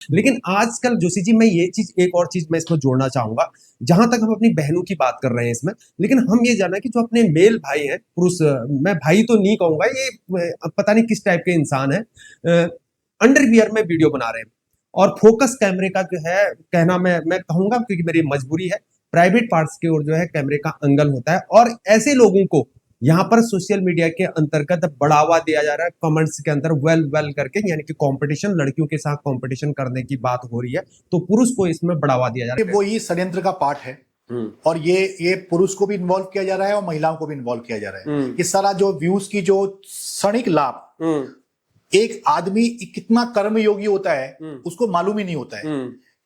लेकिन आजकल जोशी जी, मैं ये चीज, एक और चीज मैं इसमें जोड़ना चाहूंगा। जहां तक हम अपनी बहनों की बात कर रहे हैं इसमें, लेकिन हम ये जानना कि जो अपने मेल भाई हैं, पुरुष, मैं भाई तो नहीं कहूंगा, ये पता नहीं किस टाइप के इंसान है, अंडरवियर में वीडियो बना रहे हैं और फोकस कैमरे का जो है, कहना मैं कहूंगा क्योंकि मेरी मजबूरी है, प्राइवेट पार्ट्स की ओर जो है कैमरे का एंगल होता है, और ऐसे लोगों को यहाँ पर सोशल मीडिया के अंतर्गत बढ़ावा दिया जा रहा है। कमेंट्स के अंदर वेल वेल करके, यानी कि कंपटीशन, लड़कियों के साथ कंपटीशन करने की बात हो रही है, तो पुरुष को इसमें बढ़ावा दिया जा रहा है। वो ये षड्यंत्र का पार्ट है और ये पुरुष को भी इन्वॉल्व किया जा रहा है और महिलाओं को भी इन्वॉल्व किया जा रहा है। ये सारा जो व्यूज की जो क्षणिक लाभ, एक आदमी कितना कर्मयोगी होता है उसको मालूम ही नहीं होता है।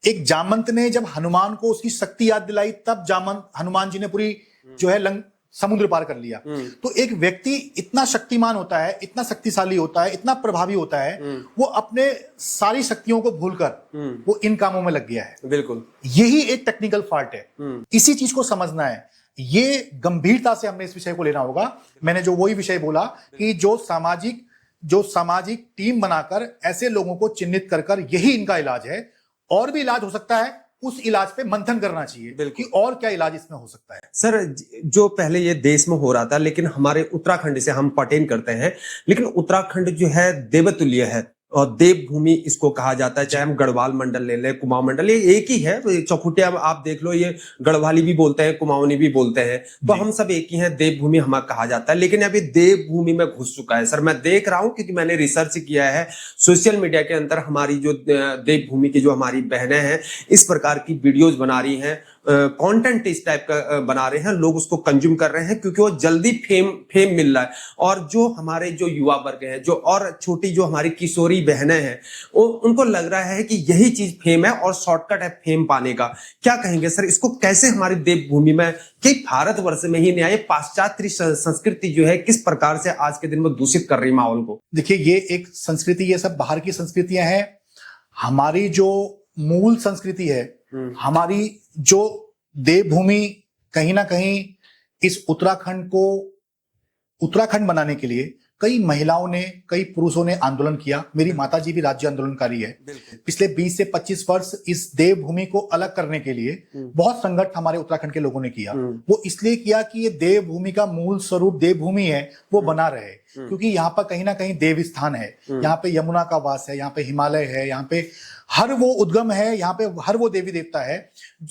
एक जामंत ने जब हनुमान को उसकी शक्ति याद दिलाई, तब हनुमान जी ने पूरी जो है समुद्र पार कर लिया। तो एक व्यक्ति इतना शक्तिमान होता है, इतना शक्तिशाली होता है, इतना प्रभावी होता है, वो अपने सारी शक्तियों को भूलकर वो इन कामों में लग गया है। बिल्कुल, यही एक टेक्निकल फॉल्ट है। इसी चीज को समझना है, ये गंभीरता से हमने इस विषय को लेना होगा। मैंने जो वही विषय बोला कि जो सामाजिक टीम बनाकर ऐसे लोगों को चिन्हित कर यही इनका इलाज है। और भी इलाज हो सकता है, उस इलाज पे मंथन करना चाहिए कि और क्या इलाज इसमें हो सकता है। सर, जो पहले ये देश में हो रहा था, लेकिन हमारे उत्तराखंड से हम पर्टेन करते हैं, लेकिन उत्तराखंड जो है देवतुल्य है और देवभूमि इसको कहा जाता है। चाहे हम गढ़वाल मंडल ले लें, कुमाऊं मंडल, ये एक ही है। चौखुटिया आप देख लो, ये गढ़वाली भी बोलते हैं, कुमाऊनी भी बोलते हैं, तो हम सब एक ही हैं। देवभूमि हमारा कहा जाता है, लेकिन अभी देवभूमि में घुस चुका है। सर, मैं देख रहा हूं क्योंकि मैंने रिसर्च किया है सोशल मीडिया के अंदर। हमारी जो देवभूमि की जो हमारी बहनें हैं, इस प्रकार की वीडियोज बना रही हैं, कंटेंट इस टाइप का बना रहे हैं, लोग उसको कंज्यूम कर रहे हैं क्योंकि वो जल्दी फेम मिल रहा है। और जो हमारे जो युवा वर्ग है, जो और छोटी जो हमारी किशोरी बहनें हैं, उनको लग रहा है कि यही चीज फेम है और शॉर्टकट है फेम पाने का। क्या कहेंगे सर, इसको कैसे हमारी देवभूमि में, कि भारतवर्ष में ही नहीं आए, पाश्चात्य संस्कृति जो है किस प्रकार से आज के दिन में दूषित कर रही माहौल को? देखिए, ये एक संस्कृति, ये सब बाहर की संस्कृतियां हैं। हमारी जो मूल संस्कृति है, हमारी जो देवभूमि, कहीं ना कहीं इस उत्तराखंड को उत्तराखंड बनाने के लिए कई महिलाओं ने, कई पुरुषों ने आंदोलन किया। मेरी माताजी भी राज्य आंदोलनकारी है। पिछले 20 से 25 वर्ष इस देवभूमि को अलग करने के लिए बहुत संघर्ष हमारे उत्तराखंड के लोगों ने किया। वो इसलिए किया कि ये देवभूमि का मूल स्वरूप देवभूमि है, वो बना रहे, क्योंकि यहाँ पर कहीं ना कहीं देव स्थान है। यहाँ पे यमुना का वास है, यहाँ पे हिमालय है, यहाँ पे हर वो उद्गम है, यहाँ पे हर वो देवी देवता है,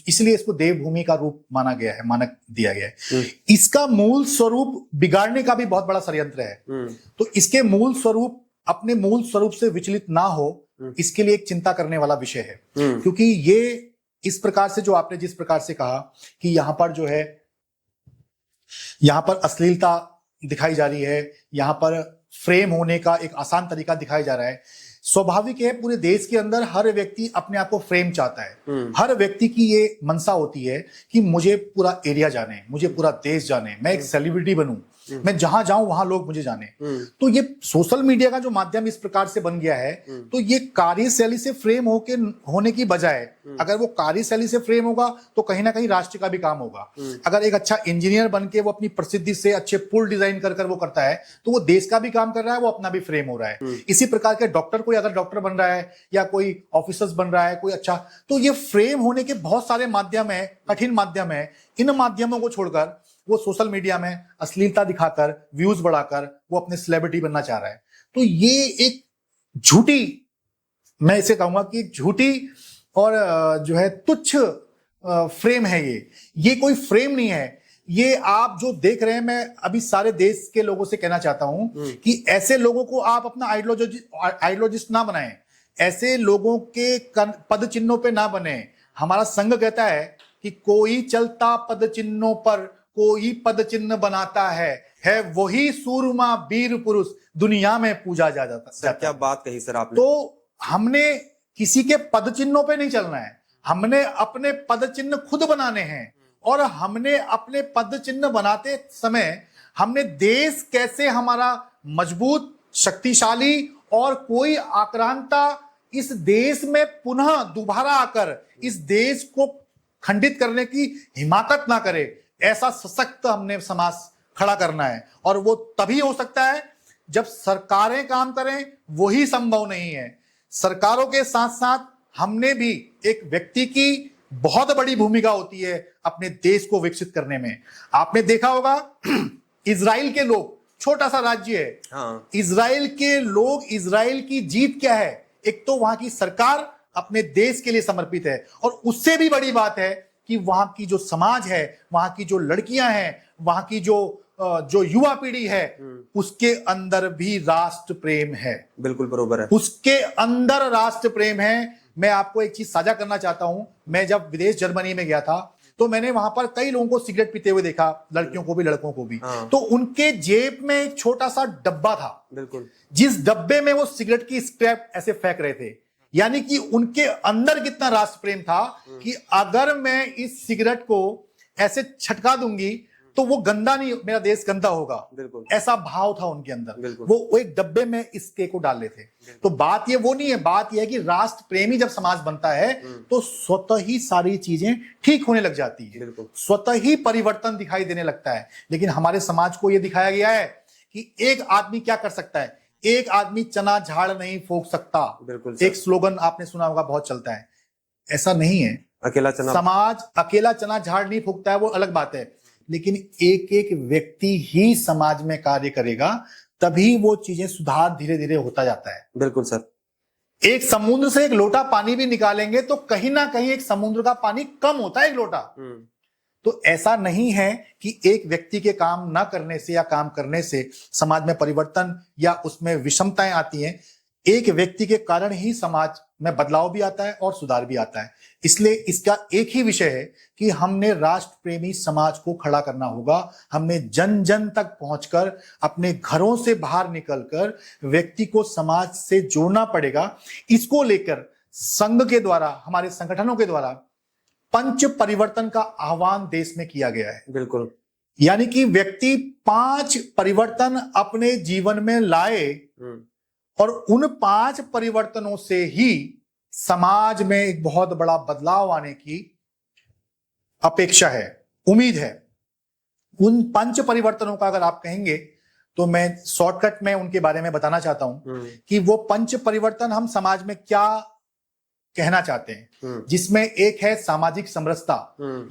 इसलिए इसको देवभूमि का रूप माना गया है, मानक दिया गया है। इसका मूल स्वरूप बिगाड़ने का भी बहुत बड़ा षड्यंत्र है। तो इसके मूल स्वरूप, अपने मूल स्वरूप से विचलित ना हो, इसके लिए एक चिंता करने वाला विषय है। क्योंकि ये इस प्रकार से, जो आपने जिस प्रकार से कहा कि यहां पर जो है, यहां पर अश्लीलता दिखाई जा रही है, यहां पर फ्रेम होने का एक आसान तरीका दिखाया जा रहा है। स्वाभाविक है, पूरे देश के अंदर हर व्यक्ति अपने आप को फ्रेम चाहता है। हर व्यक्ति की ये मनसा होती है कि मुझे पूरा एरिया जाने, मुझे पूरा देश जाने, मैं एक सेलिब्रिटी बनूं, मैं जहां जाऊं वहां लोग मुझे जाने। तो ये सोशल मीडिया का जो माध्यम इस प्रकार से बन गया है, तो ये कार्यशैली से फ्रेम होने की बजाय, अगर वो कार्यशैली से फ्रेम होगा तो कहीं ना कहीं राष्ट्र का भी काम होगा। अगर एक अच्छा इंजीनियर बन के वो अपनी प्रसिद्धि से अच्छे पुल डिजाइन कर वो करता है, तो वो देश का भी काम कर रहा है, वो अपना भी फ्रेम हो रहा है। इसी प्रकार के डॉक्टर, कोई अगर डॉक्टर बन रहा है या कोई ऑफिसर्स बन रहा है, कोई अच्छा, तो ये फ्रेम होने के बहुत सारे माध्यम है, कठिन माध्यम है। इन माध्यमों को छोड़कर वो सोशल मीडिया में अश्लीलता दिखाकर, व्यूज बढ़ाकर वो अपने सेलिब्रिटी बनना चाह रहा है। तो ये एक झूठी, मैं इसे कहूंगा कि एक झूठी और जो है तुच्छ फ्रेम है। ये कोई फ्रेम नहीं है। ये आप जो देख रहे हैं, मैं अभी सारे देश के लोगों से कहना चाहता हूं कि ऐसे लोगों को आप अपना आइडियोलॉजिस्ट ना बनाएं, ऐसे लोगों के पद चिन्हों पे ना बने। हमारा संघ कहता है कि कोई चलता पद चिन्हों पर, कोई पद चिन्ह बनाता है वही सूरमा वीर पुरुष, दुनिया में पूजा जाता। क्या बात कही सर आपने। तो हमने किसी के पद चिन्हों पे नहीं चलना है, हमने अपने पद चिन्ह खुद बनाने हैं। और हमने अपने पद चिन्ह बनाते समय हमने देश कैसे हमारा मजबूत, शक्तिशाली और कोई आक्रांता इस देश में पुनः दोबारा आकर इस देश को खंडित करने की हिमाकत ना करे, ऐसा सशक्त हमने समाज खड़ा करना है। और वो तभी हो सकता है जब सरकारें काम करें, वही संभव नहीं है। सरकारों के साथ साथ हमने भी एक व्यक्ति की बहुत बड़ी भूमिका होती है अपने देश को विकसित करने में। आपने देखा होगा इजराइल के लोग, छोटा सा राज्य है, हाँ। इजराइल के लोग, इजराइल की जीत क्या है? एक तो वहां की सरकार अपने देश के लिए समर्पित है, और उससे भी बड़ी बात है कि वहां की जो समाज है, वहां की जो लड़कियां हैं, वहां की जो युवा पीढ़ी है, उसके अंदर भी राष्ट्र प्रेम है। बिल्कुल बरोबर है। उसके अंदर राष्ट्र प्रेम है। मैं आपको एक चीज साझा करना चाहता हूं। मैं जब विदेश जर्मनी में गया था तो मैंने वहां पर कई लोगों को सिगरेट पीते हुए देखा, लड़कियों को भी लड़कों को भी। हाँ। तो उनके जेब में एक छोटा सा डब्बा था, बिल्कुल, जिस डब्बे में वो सिगरेट की स्क्रैप ऐसे फेंक रहे थे। यानी कि उनके अंदर कितना राष्ट्र प्रेम था कि अगर मैं इस सिगरेट को ऐसे छटका दूंगी तो वो गंदा नहीं, मेरा देश गंदा होगा। बिल्कुल, ऐसा भाव था उनके अंदर। बिल्कुल। वो एक डब्बे में इस केक को डाल लेते थे। तो बात ये वो नहीं है, बात ये है कि राष्ट्र प्रेमी जब समाज बनता है तो स्वतः ही सारी चीजें ठीक होने लग जाती है, बिल्कुल। स्वतः ही परिवर्तन दिखाई देने लगता है। लेकिन हमारे समाज को यह दिखाया गया है कि एक आदमी क्या कर सकता है, एक आदमी चना झाड़ नहीं फूंक सकता। बिल्कुल। एक स्लोगन आपने सुना होगा, बहुत चलता है। ऐसा नहीं है, अकेला चना, समाज अकेला चना झाड़ नहीं फूंकता है, वो अलग बात है। लेकिन एक एक व्यक्ति ही समाज में कार्य करेगा, तभी वो चीजें सुधार धीरे धीरे होता जाता है। बिल्कुल सर। एक समुद्र से एक लोटा पानी भी निकालेंगे तो कहीं ना कहीं एक समुद्र का पानी कम होता है एक लोटा। तो ऐसा नहीं है कि एक व्यक्ति के काम ना करने से या काम करने से समाज में परिवर्तन या उसमें विषमताएं आती हैं। एक व्यक्ति के कारण ही समाज में बदलाव भी आता है और सुधार भी आता है। इसलिए इसका एक ही विषय है कि हमने राष्ट्र प्रेमी समाज को खड़ा करना होगा। हमने जन जन तक पहुंचकर, अपने घरों से बाहर निकलकर व्यक्ति को समाज से जोड़ना पड़ेगा। इसको लेकर संघ के द्वारा, हमारे संगठनों के द्वारा पंच परिवर्तन का आह्वान देश में किया गया है। बिल्कुल, यानी कि व्यक्ति 5 परिवर्तन अपने जीवन में लाए और उन 5 परिवर्तनों से ही समाज में एक बहुत बड़ा बदलाव आने की अपेक्षा है, उम्मीद है। उन 5 परिवर्तनों का अगर आप कहेंगे तो मैं शॉर्टकट में उनके बारे में बताना चाहता हूं कि वो 5 परिवर्तन हम समाज में क्या कहना चाहते हैं। जिसमें एक है सामाजिक समरसता,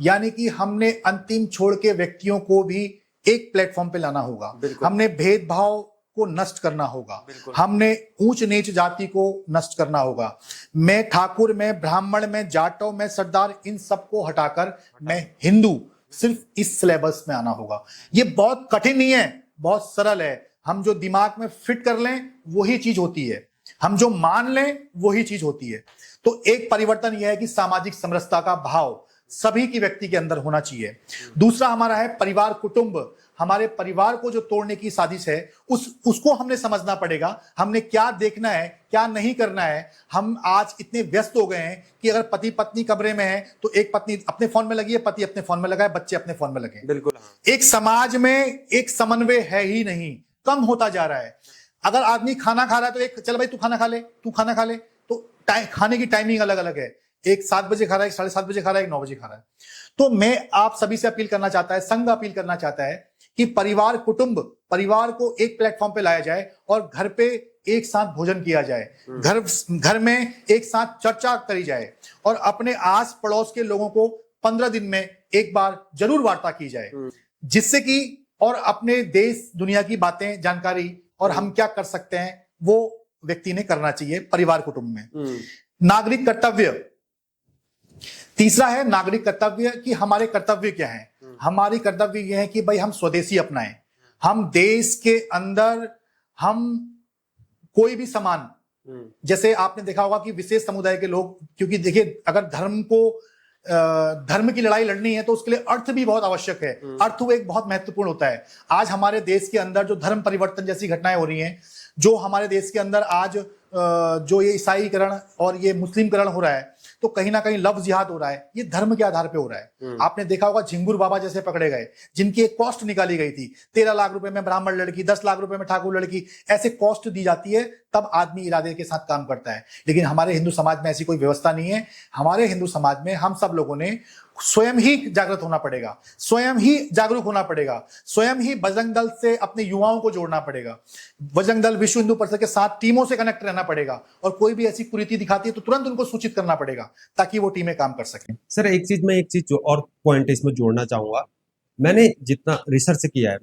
यानी कि हमने अंतिम छोड़ के व्यक्तियों को भी एक प्लेटफॉर्म पे लाना होगा। हमने भेदभाव को नष्ट करना होगा, हमने ऊंच नीच जाति को नष्ट करना होगा। मैं ठाकुर, मैं ब्राह्मण, मैं जाटव, मैं सरदार, इन सबको हटाकर मैं हिंदू, सिर्फ इस सिलेबस में आना होगा। ये बहुत कठिन नहीं है, बहुत सरल है। हम जो दिमाग में फिट कर लें वही चीज होती है, हम जो मान लें वही चीज होती है। तो एक परिवर्तन यह है कि सामाजिक समरसता का भाव सभी की व्यक्ति के अंदर होना चाहिए। दूसरा हमारा है परिवार कुटुंब। हमारे परिवार को जो तोड़ने की साजिश है उसको हमने समझना पड़ेगा। हमने क्या देखना है, क्या नहीं करना है। हम आज इतने व्यस्त हो गए हैं कि अगर पति पत्नी कमरे में है तो एक पत्नी अपने फोन में लगी है, पति अपने फोन में लगा है, बच्चे अपने फोन में लगे। बिल्कुल। एक समाज में एक समन्वय है ही नहीं, कम होता जा रहा है। अगर आदमी खाना खा रहा है तो एक चल भाई तू खाना खा ले, तू खाना खा ले, तो खाने की टाइमिंग अलग अलग है। एक 7 बजे खा रहा है, एक 7:30 बजे खा रहा है, एक 9 बजे खा रहा है। तो मैं आप सभी से अपील करना चाहता है, संघ अपील करना चाहता है कि परिवार कुटुंब, परिवार को एक प्लेटफॉर्म पे लाया जाए और घर पे एक साथ भोजन किया जाए, घर में एक साथ चर्चा करी जाए और अपने आस पड़ोस के लोगों को 15 दिन में एक बार जरूर वार्ता की जाए, जिससे कि और अपने देश दुनिया की बातें, जानकारी और हम क्या कर सकते हैं वो व्यक्ति ने करना चाहिए परिवार कुटुंब में। नागरिक कर्तव्य, तीसरा है नागरिक कर्तव्य कि हमारे कर्तव्य क्या है। हमारी कर्तव्य यह है कि भाई हम स्वदेशी अपनाएं। हम देश के अंदर हम कोई भी सामान, जैसे आपने देखा होगा कि विशेष समुदाय के लोग, क्योंकि देखिए अगर धर्म की लड़ाई लड़नी है तो उसके लिए अर्थ भी बहुत आवश्यक है। अर्थ वो एक बहुत महत्वपूर्ण होता है। आज हमारे देश के अंदर जो धर्म परिवर्तन जैसी घटनाएं हो रही हैं, जो हमारे देश के अंदर आज जो ये ईसाईकरण और ये मुस्लिमकरण हो रहा है, तो कहीं ना कहीं लव जिहाद हो रहा है। ये धर्म के आधार पे हो रहा है। आपने देखा होगा झिंगुर बाबा जैसे पकड़े गए, जिनकी एक कॉस्ट निकाली गई थी 13 लाख रुपए में ब्राह्मण लड़की, 10 लाख रुपए में ठाकुर लड़की, ऐसे कॉस्ट दी जाती है, तब आदमी इरादे के साथ काम करता है। लेकिन हमारे हिंदू समाज में ऐसी कोई व्यवस्था नहीं है। हमारे हिंदू समाज में हम सब लोगों ने स्वयं ही जागृत होना पड़ेगा, स्वयं ही जागरूक होना पड़ेगा, स्वयं ही बजरंग दल से अपने युवाओं को जोड़ना पड़ेगा। बजरंग दल, विश्व हिंदू परिषद के साथ टीमों से कनेक्ट रहना लगाना पड़ेगा और कोई भी ऐसी कुरीति दिखाती है तो तुरंत उनको सूचित करना पड़ेगा ताकि वो टीमें काम कर सकें। सर एक चीज जो और पॉइंट इसमें जोड़ना चाहूंगा, मैंने जितना रिसर्च किया है,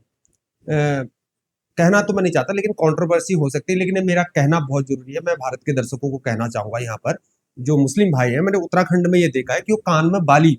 कहना तो मैं नहीं चाहता लेकिन कंट्रोवर्सी हो सकती है, लेकिन मेरा कहना बहुत जरूरी है। मैं भारत के दर्शकों को कहना चाहूंगा यहाँ पर, जो मुस्लिम भाई हैं, मैंने उत्तराखंड में ये देखा है कि वो कान में बाली,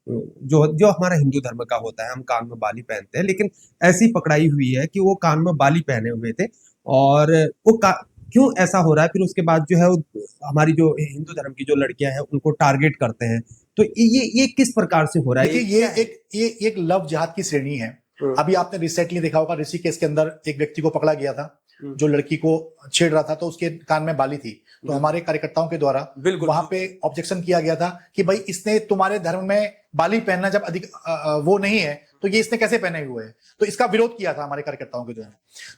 जो जो हमारा हिंदू धर्म का होता है, हम कान में बाली पहनते हैं, लेकिन ऐसी पकड़ाई हुई है कि वो कान में बाली पहने हुए थे। और वो क्यों ऐसा हो रहा है, फिर उसके बाद जो है वो हमारी जो हिंदू धर्म की जो लड़कियां हैं उनको टारगेट करते हैं। तो ये किस प्रकार से हो रहा है? देखिए ये एक लव जिहाद की श्रेणी है। अभी आपने रिसेंटली देखा होगा, ऋषिकेश के अंदर एक व्यक्ति को पकड़ा गया था जो लड़की को छेड़ रहा था, तो उसके कान में बाली थी। तो हमारे कार्यकर्ताओं के द्वारा वहां पे ऑब्जेक्शन किया गया था कि भाई इसने तुम्हारे धर्म में बाली पहनना जब अधिक वो नहीं है तो ये इसने कैसे पहने हुए है, तो इसका विरोध किया था हमारे कार्यकर्ताओं के द्वारा।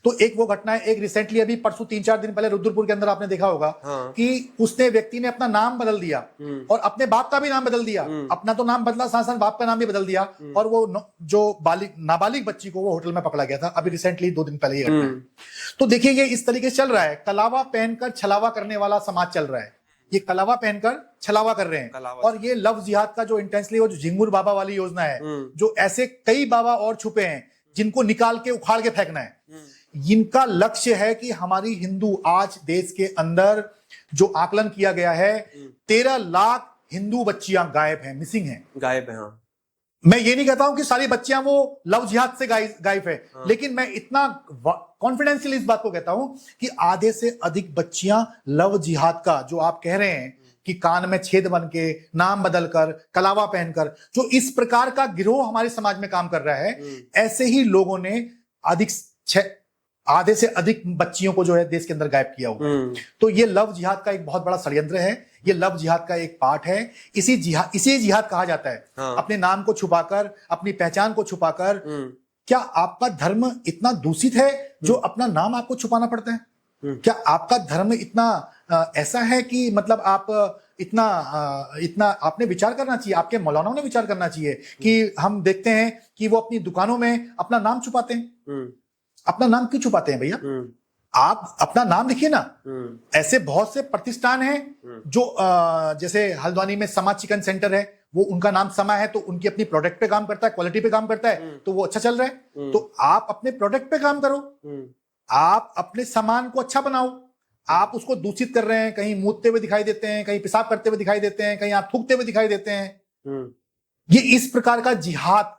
तो एक वो घटना है। एक रिसेंटली अभी परसों 3-4 दिन पहले रुद्रपुर के अंदर आपने देखा होगा कि उसने व्यक्ति ने अपना नाम बदल दिया और अपने बाप का भी नाम बदल दिया। अपना तो नाम बदला, साथ साथ बाप का नाम भी बदल दिया, और वो जो नाबालिग बच्ची को वो होटल में पकड़ा गया था अभी रिसेंटली 2 दिन पहले ये घटना है। तो देखिए ये इस तरीके से चल रहा है, कलावा पहनकर छलावा करने वाला समाज चल रहा है। ये कलावा पहनकर छलावा कर रहे हैं। और ये लव जिहाद का जो इंटेंसली, वो जो झिंगुर बाबा वाली योजना है, जो ऐसे कई बाबा और छुपे हैं जिनको निकाल के उखाड़ के फेंकना है। इनका लक्ष्य है कि हमारी हिंदू, आज देश के अंदर जो आकलन किया गया है 13 लाख हिंदू बच्चियां गायब हैं, मिसिंग हैं, गायब है। हाँ। मैं ये नहीं कहता हूं कि सारी बच्चियां वो लव जिहाद से गायब है, लेकिन मैं इतना कॉन्फिडेंशियल इस बात को कहता हूं कि आधे से अधिक बच्चियां लव जिहाद का, जो आप कह रहे हैं कि कान में छेद बन के, नाम बदलकर, कलावा पहनकर, जो इस प्रकार का गिरोह हमारे समाज में काम कर रहा है, ऐसे ही लोगों ने आधे से अधिक बच्चियों को जो है देश के अंदर गायब किया हुआ है। तो ये लव जिहाद का एक बहुत बड़ा षड्यंत्र है, ये लव जिहाद का एक पार्ट है। इसी जिहाद कहा जाता है। हाँ। अपने नाम को छुपाकर, अपनी पहचान को छुपाकर। क्या आपका धर्म इतना दूषित है जो अपना नाम आपको छुपाना पड़ता है? क्या आपका धर्म इतना ऐसा है कि मतलब आप इतना आपने विचार करना चाहिए, आपके मौलानाओं ने विचार करना चाहिए कि हम देखते हैं कि वो अपनी दुकानों में अपना नाम छुपाते हैं। अपना नाम क्यों छुपाते हैं भैया? आप अपना नाम लिखिए ना। ऐसे बहुत से प्रतिष्ठान हैं जो जैसे हल्द्वानी में समा चिकन सेंटर है, वो उनका नाम समा है, तो उनकी अपनी प्रोडक्ट पे काम करता है, क्वालिटी पे काम करता है, तो वो अच्छा चल रहा है। तो आप अपने प्रोडक्ट पे काम करो, आप अपने सामान को अच्छा बनाओ। आप उसको दूषित कर रहे हैं, कहीं मूतते हुए दिखाई देते हैं, कहीं पेशाब करते हुए दिखाई देते हैं, कहीं आप थूकते हुए दिखाई देते हैं। ये इस प्रकार का जिहाद,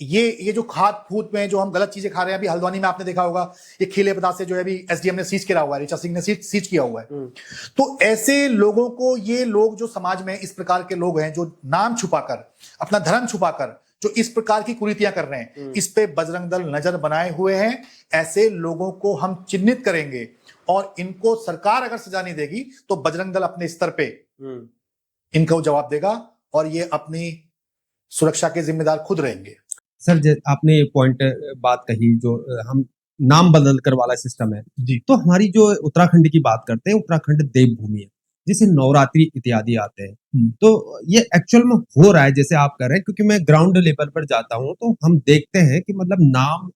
ये जो खाद फूद में जो हम गलत चीजें खा रहे हैं, अभी हल्द्वानी में आपने देखा होगा ये खिले पदार्थ से जो है अभी एसडीएम ने सीज किया हुआ है, ऋचा सिंह ने सीज किया हुआ है। तो ऐसे लोगों को, ये लोग जो समाज में इस प्रकार के लोग हैं जो नाम छुपाकर, अपना धर्म छुपाकर जो इस प्रकार की कुरीतियां कर रहे हैं, इस पे बजरंग दल नजर बनाए हुए हैं। ऐसे लोगों को हम चिन्हित करेंगे और इनको सरकार अगर सजा नहीं देगी तो बजरंग दल अपने स्तर पे इनको जवाब देगा और ये अपनी सुरक्षा के जिम्मेदार खुद रहेंगे। सर आपने ये पॉइंट बात कही, जो हम नाम बदल कर वाला सिस्टम है जी, तो हमारी जो उत्तराखंड की बात करते हैं, उत्तराखंड देवभूमि है जिसे नवरात्रि इत्यादि आते हैं, तो ये एक्चुअल में हो रहा है जैसे आप कर रहे हैं, क्योंकि मैं ग्राउंड लेवल पर जाता हूं तो हम देखते हैं कि मतलब नाम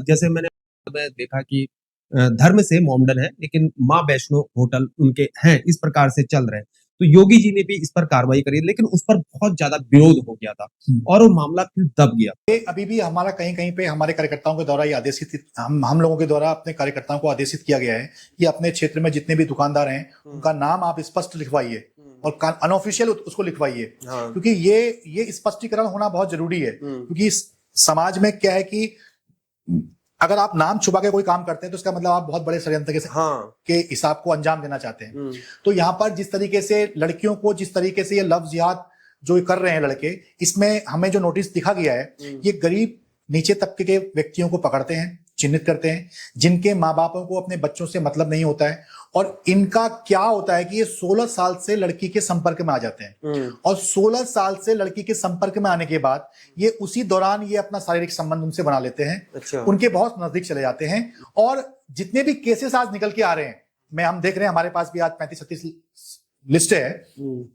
जैसे मैंने देखा कि धर्म से मॉमडन है लेकिन माँ वैष्णो होटल उनके हैं, इस प्रकार से चल रहे हैं। तो योगी जी ने भी इस पर कार्रवाई करी, लेकिन उस पर बहुत ज्यादा विरोध हो गया था और वो मामला फिर दब गया। ये अभी भी हमारा कहीं कहीं पे हमारे कार्यकर्ताओं के द्वारा ये आदेशित, हम लोगों के द्वारा अपने कार्यकर्ताओं को आदेशित किया गया है कि अपने क्षेत्र में जितने भी दुकानदार हैं उनका नाम आप स्पष्ट लिखवाइए और अनऑफिशियल उसको लिखवाइए। क्योंकि ये स्पष्टीकरण होना बहुत जरूरी है। क्योंकि इस समाज में क्या है कि अगर आप नाम छुपा के कोई काम करते हैं तो इसका मतलब आप बहुत बड़े षड्यंत्र के हिसाब को अंजाम देना चाहते हैं। तो यहाँ पर जिस तरीके से लड़कियों को, जिस तरीके से ये लव जिहाद जो कर रहे हैं लड़के, इसमें हमें जो नोटिस दिखा गया है, ये गरीब नीचे तबके के व्यक्तियों को पकड़ते हैं, चिन्हित करते हैं, जिनके माँ बापों को अपने बच्चों से मतलब नहीं होता है। और इनका क्या होता है कि ये 16 साल से लड़की के संपर्क में आ जाते हैं और 16 साल से लड़की के संपर्क में आने के बाद ये उसी दौरान ये अपना शारीरिक संबंध उनसे बना लेते हैं। अच्छा। उनके बहुत नजदीक चले जाते हैं और जितने भी केसेस आज निकल के आ रहे हैं, हम देख रहे हैं, हमारे पास भी आज 35-36 लिस्ट है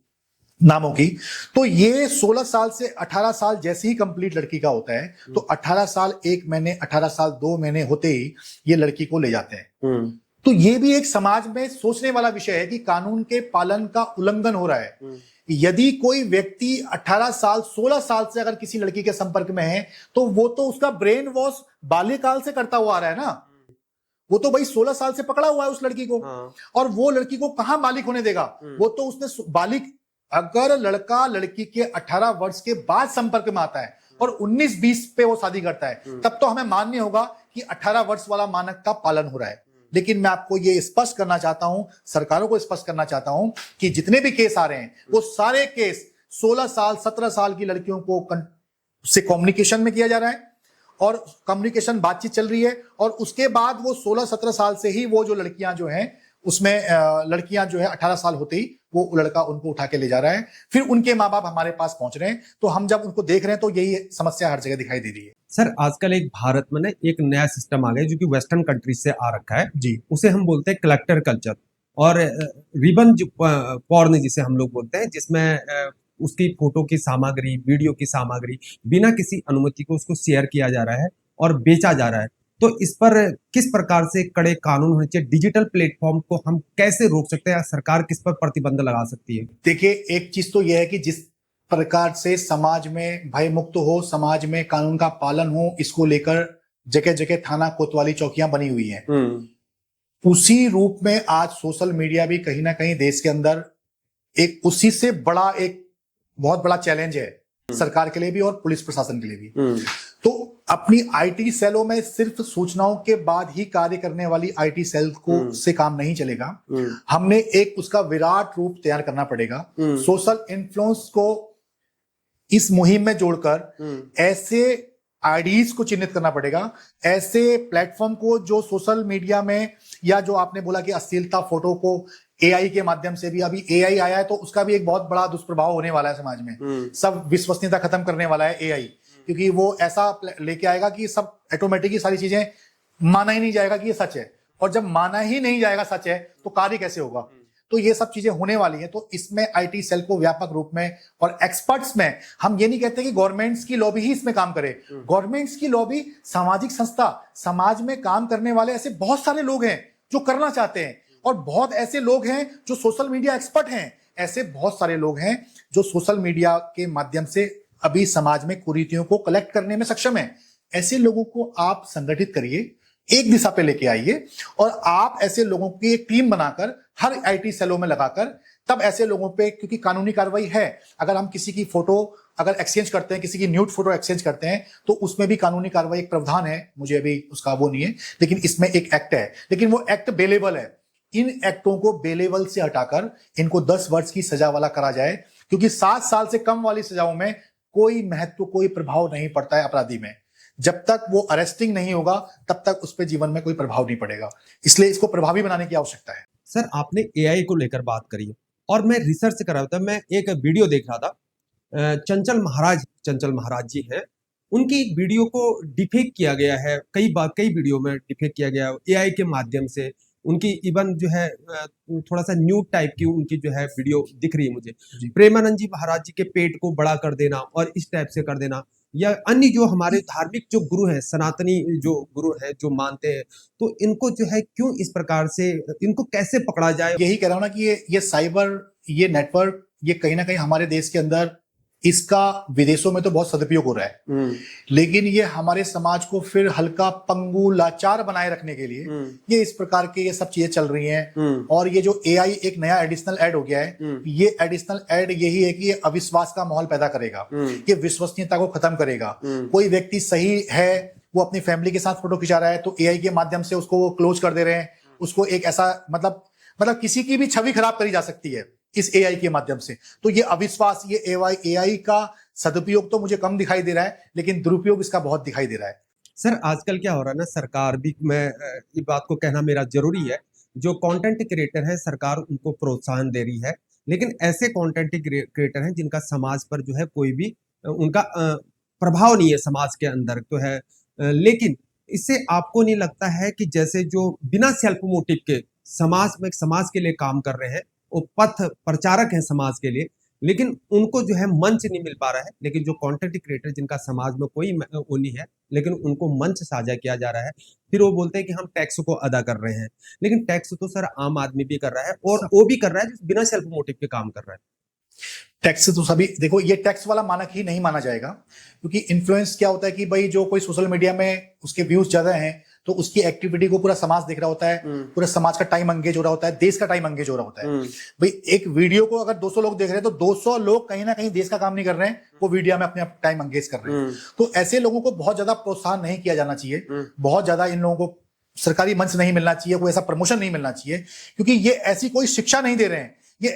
नामों की। तो ये 16 साल से 18 साल जैसे ही कंप्लीट लड़की का होता है, तो 18 साल 1 महीने, 18 साल 2 महीने होते ही ये लड़की को ले जाते हैं। तो ये भी एक समाज में सोचने वाला विषय है कि कानून के पालन का उल्लंघन हो रहा है। यदि कोई व्यक्ति 18 साल 16 साल से अगर किसी लड़की के संपर्क में है तो वो तो उसका ब्रेन वॉश बाल्यकाल से करता हुआ आ रहा है ना। वो तो भाई 16 साल से पकड़ा हुआ है उस लड़की को। और वो लड़की को कहां बालिक होने देगा? वो तो उसने बालिक, अगर लड़का लड़की के 18 वर्ष के बाद संपर्क में आता है और 19-20 पे वो शादी करता है, तब तो हमें मान्य होगा कि 18 वर्ष वाला मानक का पालन हो रहा है। लेकिन मैं आपको ये स्पष्ट करना चाहता हूं, सरकारों को स्पष्ट करना चाहता हूं कि जितने भी केस आ रहे हैं वो सारे केस 16 साल 17 साल की लड़कियों को से कम्युनिकेशन में किया जा रहा है और कम्युनिकेशन बातचीत चल रही है और उसके बाद वो 16-17 साल से ही वो जो लड़कियां जो हैं उसमें लड़कियां जो है 18 साल होते ही वो लड़का उनको उठा के ले जा रहा है, फिर उनके माँ बाप हमारे पास पहुंच रहे हैं। तो हम जब उनको देख रहे हैं तो यही समस्या हर जगह दिखाई दे रही है। सर आजकल एक भारत में ना एक नया सिस्टम आ गया जो कि वेस्टर्न कंट्रीज से आ रखा है जी। उसे हम बोलते हैं कलेक्टर कल्चर और रिबन पॉर्न जिसे हम लोग बोलते हैं, जिसमें उसकी फोटो की सामग्री, वीडियो की सामग्री बिना किसी अनुमति को उसको शेयर किया जा रहा है और बेचा जा रहा है। तो इस पर किस प्रकार से कड़े कानून होने चाहिए? डिजिटल प्लेटफॉर्म को हम कैसे रोक सकते हैं? सरकार किस पर प्रतिबंध लगा सकती है? देखिए, एक चीज तो यह है कि जिस प्रकार से समाज में भय मुक्त हो, समाज में कानून का पालन हो, इसको लेकर जगह जगह थाना कोतवाली चौकियां बनी हुई हैं। उसी रूप में आज सोशल मीडिया भी कहीं ना कहीं देश के अंदर एक उसी से बड़ा एक बहुत बड़ा चैलेंज है सरकार के लिए भी और पुलिस प्रशासन के लिए भी। तो अपनी आईटी सेलों में सिर्फ सूचनाओं के बाद ही कार्य करने वाली आईटी सेल को से काम नहीं चलेगा। हमने एक उसका विराट रूप तैयार करना पड़ेगा। सोशल इन्फ्लुएंस को इस मुहिम में जोड़कर ऐसे आईडीज को चिन्हित करना पड़ेगा, ऐसे प्लेटफॉर्म को जो सोशल मीडिया में, या जो आपने बोला कि अश्लीलता फोटो को एआई के माध्यम से भी, अभी एआई आया है तो उसका भी एक बहुत बड़ा दुष्प्रभाव होने वाला है समाज में। सब विश्वसनीयता खत्म करने वाला है एआई, क्योंकि वो ऐसा लेके आएगा कि सब ऑटोमेटिकली सारी चीजें माना ही नहीं जाएगा कि ये सच है, और जब माना ही नहीं जाएगा सच है तो कार्य कैसे होगा? तो ये सब चीजें होने वाली है। तो इसमें आईटी सेल को व्यापक रूप में और एक्सपर्ट्स में, हम ये नहीं कहते कि गवर्नमेंट्स की लॉबी ही इसमें काम करे। गवर्नमेंट्स की लॉबी, सामाजिक संस्था, समाज में काम करने वाले ऐसे बहुत सारे लोग हैं जो करना चाहते हैं, और बहुत ऐसे लोग हैं जो सोशल मीडिया एक्सपर्ट हैं। ऐसे बहुत सारे लोग हैं जो सोशल मीडिया के माध्यम से अभी समाज में कुरीतियों को कलेक्ट करने में सक्षम है। ऐसे लोगों को आप संगठित करिए, एक दिशा पे लेके आइए, और आप ऐसे लोगों की एक टीम बनाकर हर आईटी सेलों में लगाकर, तब ऐसे लोगों पे, क्योंकि कानूनी कार्रवाई है, अगर हम किसी की फोटो अगर एक्सचेंज करते हैं, किसी की न्यूड फोटो एक्सचेंज करते हैं, तो उसमें भी कानूनी कार्रवाई एक प्रावधान है, मुझे अभी उसका वो नहीं है, लेकिन इसमें एक एक्ट है, लेकिन वो एक्ट बेलेबल है। इन एक्टों को बेलेबल से हटाकर इनको 10 वर्ष की सजा वाला करा जाए, क्योंकि 7 साल से कम वाली सजाओं में कोई महत्व, कोई प्रभाव नहीं पड़ता है अपराधी में। जब तक वो अरेस्टिंग नहीं होगा तब तक उस पर जीवन में कोई प्रभाव नहीं पड़ेगा, इसलिए इसको प्रभावी बनाने की आवश्यकता है। सर आपने एआई को लेकर बात करी है, और मैं रिसर्च कर रहा था, मैं एक वीडियो देख रहा था, चंचल महाराज जी हैं, उनकी एक वीडियो को डिफेक्ट किया गया है, कई वीडियो में डिफेक्ट किया गया है एआई के माध्यम से। उनकी इवन जो है थोड़ा सा न्यूड टाइप की उनकी जो है वीडियो दिख रही है मुझे। प्रेमानंद जी महाराज जी के पेट को बड़ा कर देना और इस टाइप से कर देना, या अन्य जो हमारे धार्मिक जो गुरु हैं, सनातनी जो गुरु हैं जो मानते हैं, तो इनको जो है क्यों इस प्रकार से, इनको कैसे पकड़ा जाए? यही कह रहा हूं ना कि ये साइबर, ये नेटवर्क, ये कहीं ना कहीं हमारे देश के अंदर, इसका विदेशों में तो बहुत सदुपयोग हो रहा है, लेकिन ये हमारे समाज को फिर हल्का, पंगु, लाचार बनाए रखने के लिए ये इस प्रकार के ये सब चीजें चल रही हैं। और ये जो एआई एक नया एडिशनल ऐड हो गया है, ये एडिशनल ऐड यही है कि ये अविश्वास का माहौल पैदा करेगा, ये विश्वसनीयता को खत्म करेगा। कोई व्यक्ति सही है, वो अपनी फैमिली के साथ फोटो खिंचा रहा है, तो एआई के माध्यम से उसको वो क्लोज कर दे रहे हैं, उसको एक ऐसा मतलब किसी की भी छवि खराब करी जा सकती है इस एआई के माध्यम से। तो ये अविश्वास, ये एआई का सदुपयोग तो मुझे कम दिखाई दे रहा है, लेकिन दुरुपयोग इसका बहुत दिखाई दे रहा है। सर आजकल क्या हो रहा है ना, सरकार भी, मैं ये बात को कहना मेरा जरूरी है, जो कंटेंट क्रिएटर है सरकार उनको प्रोत्साहन दे रही है, लेकिन ऐसे कंटेंट क्रिएटर हैं जिनका समाज पर जो है कोई भी उनका प्रभाव नहीं है समाज के अंदर तो है, लेकिन इससे आपको नहीं लगता है कि जैसे जो बिना सेल्फ मोटिव के समाज के लिए काम कर रहे हैं, वो पथ प्रचारक हैं समाज के लिए, लेकिन उनको जो है मंच नहीं मिल पा रहा है। लेकिन जो कंटेंट क्रिएटर जिनका समाज में कोई वो नहीं है, लेकिन उनको मंच साझा किया जा रहा है। फिर वो बोलते हैं कि हम टैक्स को अदा कर रहे हैं, लेकिन टैक्स तो सर आम आदमी भी कर रहा है, और वो भी कर रहा है जो बिना सेल्फ मोटिव के काम कर रहा है। टैक्स तो सभी, देखो ये टैक्स वाला मानक ही नहीं माना जाएगा, क्योंकि इन्फ्लुएंस क्या होता है कि भाई जो कोई सोशल मीडिया में उसके व्यूज ज्यादा हैं तो उसकी एक्टिविटी को पूरा समाज देख रहा होता है, पूरा समाज का टाइम एंगेज हो रहा होता है, देश का टाइम एंगेज हो रहा होता है। भाई एक वीडियो को अगर 200 लोग देख रहे हैं तो 200 लोग कहीं ना कहीं देश का काम नहीं कर रहे हैं, वो वीडियो में अपने टाइम एंगेज कर रहे हैं। तो ऐसे लोगों को बहुत ज्यादा प्रोत्साहन नहीं किया जाना चाहिए, बहुत ज्यादा इन लोगों को सरकारी मंच नहीं मिलना चाहिए, कोई ऐसा प्रमोशन नहीं मिलना चाहिए, क्योंकि ये ऐसी कोई शिक्षा नहीं दे रहे हैं, ये